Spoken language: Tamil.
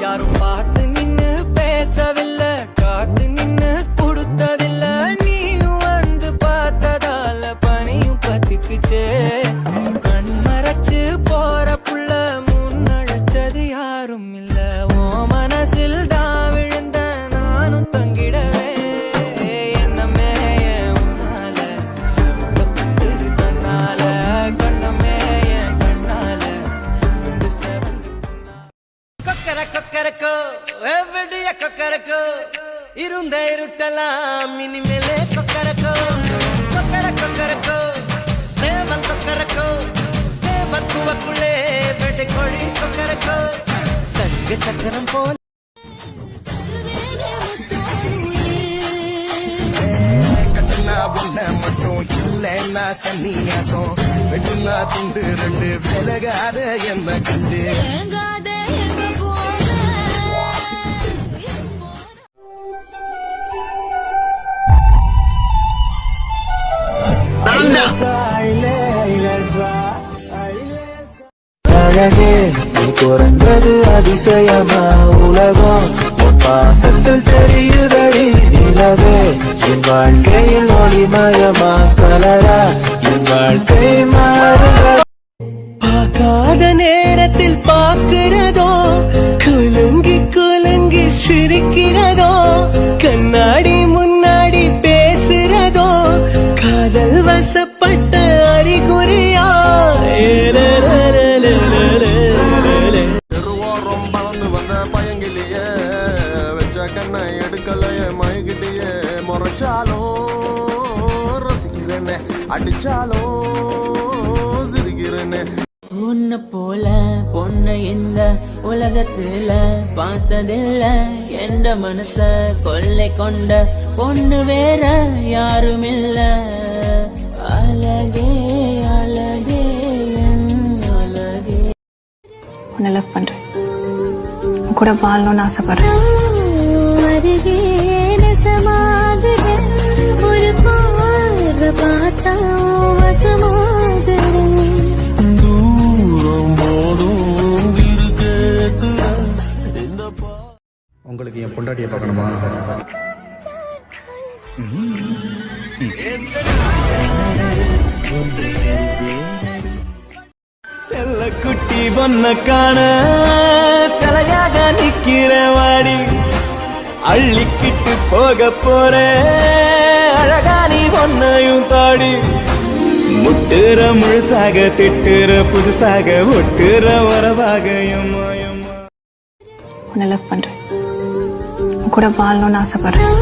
யாரும் பார்த்து நின்னு பேசவில்லை, காத்து நின்னு கொடுத்ததில்ல. நீயும் வந்து பார்த்ததால பனியும் பத்திக்குச்சே. கண் மறைச்சு போற புள்ள முன்னழைச்சது யாரும் இல்ல. ஓ மனசில் தான் விழுந்த நானும் தங்கிடவே. என்னமே உன்னால தப்புது தன்னால, கண்ணமே என் கண்ணால செவந்து கொக்கர கொக்கரக்கோ விடிய கொக்கரக்கோ. இருந்த இருட்டலாம் இனிமேலே கொக்கரக்கோ. கொக்கர கொக்கரக்கோ சேவல் கொக்கரக்கோ. சேவல் குவக்குள்ளே வெட்டை கோழி கொக்கரக்கோ. சங்க சக்கரம் போல கட்டுனா உன்ன மட்டும் இல்லைன்னா சன்னியாசம். வெட்டுனா துண்டு ரெண்டு விலகாத என்ன கண்டு. அழகே நீ குறைந்தது அதிசயமா உலகம் பாசத்தில் தெரியுதடி நிலவே. என் வாழ்க்கையில் ஒளிமயமா கலரா என் வாழ்க்கை மாறுதா. பார்க்காத நேரத்தில் பார்க்கிறதோ, குலுங்கி குலுங்கி சிரிக்கிறதோ, கண்ணாடி முன்னாடி பேசுறதோ, காதல் வசப்பட்ட அறிகுறியா. தெருவோரம் பறந்து வந்த பயங்கிலேயே வச்ச கண்ணை எடுக்கலையே மயக்கிட்டே. முறைச்சாலும் ரசிக்கிறேன்னு, அடிச்சாலும் சிரிக்கிறேன்னு. உன்னை போல பொண்ணு இந்த உலகத்துல பார்த்ததில்ல. எந்த மனச கொள்ளை கொண்ட பொண்ணு வேற யாரும் இல்ல. அழகே அழகே அழகே. உன்னை லவ் பண்றேன், உன் கூட வாழணும்னு ஆசைப்படுறேன். ஒரு பார்வை பார்த்தா உங்களுக்கு என் பொண்டாட்டியை பார்க்கணுமா? செல்ல குட்டி பொண்ண காண சிலையாக நிக்கிற வாடி. அள்ளிக்கிட்டு போக போற அழகா நீ பொண்ணையும் தாடி. முட்டுற முழுசாக திட்டுற புதுசாக ஒட்டுற வரவாக. உன்னை லவ் பண்றேன், உன் கூட வாழணும்னு ஆசைப்படுறேன்.